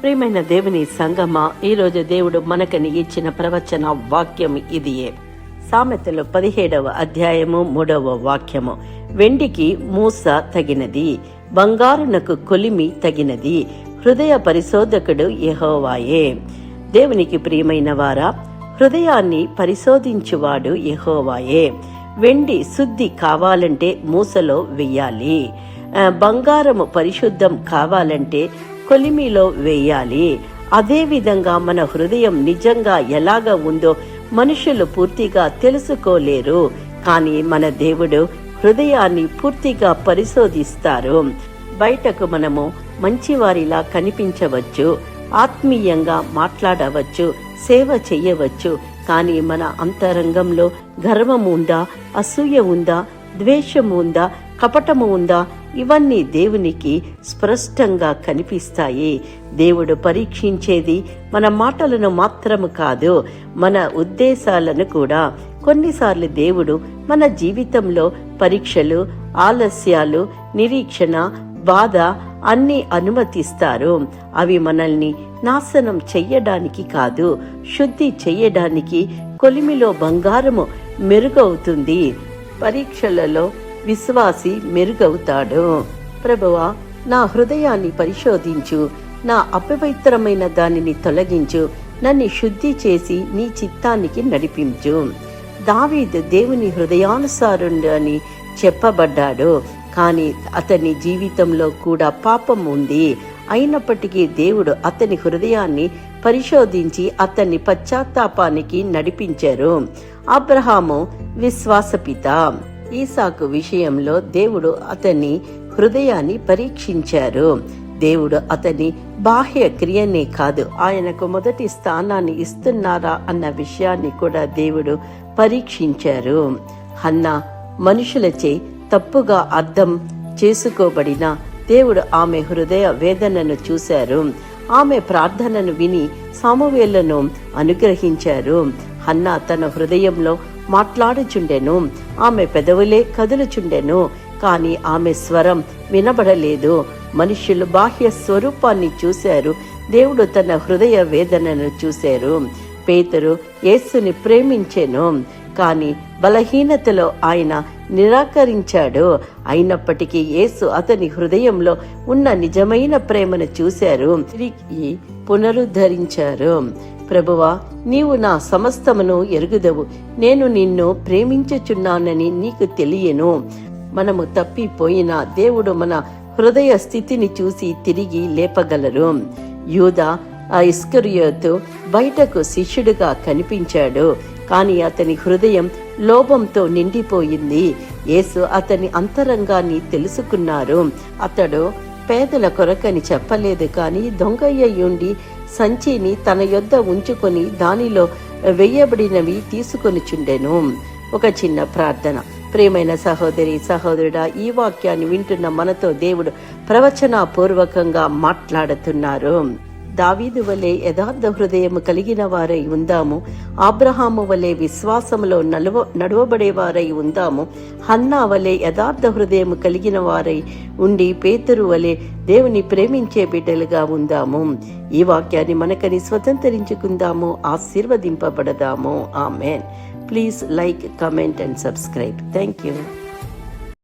ప్రియమైన దేవుని సంగమా, ఈరోజు దేవుడు మనకని ఇచ్చిన ప్రవచన వాక్యం ఇదియే. సామెతలు 17వ అధ్యాయము 3వ వాక్యము. వెండికి మూస తగినది, బంగారునకు కొలిమి తగినది, హృదయ పరిశోధకుడు యెహోవాయే. దేవునికి ప్రియమైన వారా, హృదయాన్ని పరిశోధించువాడు యెహోవాయే. వెండి శుద్ధి కావాలంటే మూసలో వెయ్యాలి, బంగారము పరిశుద్ధం కావాలంటే కొలిమిలో వేయాలి. అదేవిధంగా మన హృదయం నిజంగా ఎలాగ ఉందో మనుషులు పూర్తిగా తెలుసుకోలేరు, కానీ మన దేవుడు హృదయాన్ని పూర్తిగా పరిశోధిస్తారు. బయటకు మనము మంచివారిలా కనిపించవచ్చు, ఆత్మీయంగా మాట్లాడవచ్చు, సేవ చెయ్యవచ్చు, కానీ మన అంతరంగంలో గర్వం ఉందా, అసూయ ఉందా, ద్వేషము ఉందా, కపటము ఉందా? ఇవన్నీ దేవునికి స్పష్టంగా కనిపిస్తాయి. దేవుడు పరీక్షించేది మన మాటలను మాత్రము కాదు, మన ఉద్దేశాలను కూడా. కొన్నిసార్లు దేవుడు మన జీవితంలో పరీక్షలు, ఆలస్యాలు, నిరీక్షణ, బాధ అన్నీ అనుమతిస్తారు. అవి మనల్ని నాశనం చెయ్యడానికి కాదు, శుద్ధి చెయ్యడానికి. కొలిమిలో బంగారము మెరుగవుతుంది, పరీక్షలలో విశ్వాసి మెరుగవుతాడు. ప్రభువా, నా హృదయాన్ని పరిశోధించు, నా అపవిత్రమైన దానిని తొలగించు, నన్ను శుద్ధి చేసి నీ చిత్తానికి నడిపించు. దావీదు దేవుని హృదయానుసారుడు అని చెప్పబడ్డాడు, కానీ అతని జీవితంలో కూడా పాపం ఉంది. అయినప్పటికీ దేవుడు అతని హృదయాన్ని పరిశోధించి అతన్ని పశ్చాత్తాపానికి నడిపించారు. అబ్రహాము విశ్వాసపిత. ఈసాకు విషయంలో దేవుడు అతని హృదయాన్ని పరీక్షించారు. దేవుడు అతని బాహ్య క్రియనే కాదు, ఆయనకు మొదటి స్థానాన్ని ఇస్తున్నారా అన్న విషయాన్ని కూడా దేవుడు పరీక్షించారు. హన్నా మనుషులచే తప్పుగా అర్థం చేసుకోబడిన దేవుడు ఆమె హృదయ వేదనను చూశారు. ఆమె ప్రార్థనను విని సామువేలును అనుగ్రహించారు. హన్నా తన హృదయంలో మాట్లాడుచుండెను, ఆమె పెదవులే కదులుచుండెను, కానీ ఆమె స్వరం వినబడలేదు. మనుష్యులు బాహ్య స్వరూపాన్ని చూశారు, దేవుడు తన హృదయ వేదనను చూశారు. పేతురు యేసుని ప్రేమించెను, కానీ బలహీనతలో ఆయన నిరాకరించాడు. అయినప్పటికీ యేసు అతని హృదయంలో ఉన్న నిజమైన ప్రేమను చూశారు, తిరిగి పునరుద్ధరించారు. ప్రభువా, నీవు నా సమస్తమును ఎరుగుదవు, నేను నిన్ను ప్రేమించుచున్నానని నీకు తెలియను. మనము తప్పిపోయినా దేవుడు మన హృదయ స్థితిని చూసి తిరిగి లేపగలరు. యూదా ఇస్కరియోతు బయటకు శిష్యుడిగా కనిపించాడు, కానీ అతని హృదయం లోభంతో నిండిపోయింది. యేసు అతని అంతరంగాన్ని తెలుసుకున్నారు. అతడు పేదల కొరకని చెప్పలేదు, కానీ దొంగయ్యుండి సంచిని తన యొద్ద ఉంచుకొని దానిలో వేయబడినవి తీసుకొనిచుండెను. ఒక చిన్న ప్రార్థన. ప్రియమైన సహోదరి, సహోదరుడా, ఈ వాక్యాన్ని వింటున్న మనతో దేవుడు ప్రవచనపూర్వకంగా మాట్లాడుతున్నారు. దావీదు వలె యథార్థ హృదయము కలిగిన వారై ఉందాము, అబ్రహాము వలె విశ్వాసములో నడవబడేవారై ఉందాము, హన్నా వలె యథార్థ హృదయము కలిగిన వారై ఉండి పేతురు వలె దేవుని ప్రేమించే బిడ్డలుగా ఉందాము. ఈ వాక్యాన్ని మనకని స్వతంత్రించుకుందాము, ఆశీర్వదింపబడదాము. Amen. Please like, comment and subscribe. Thank you.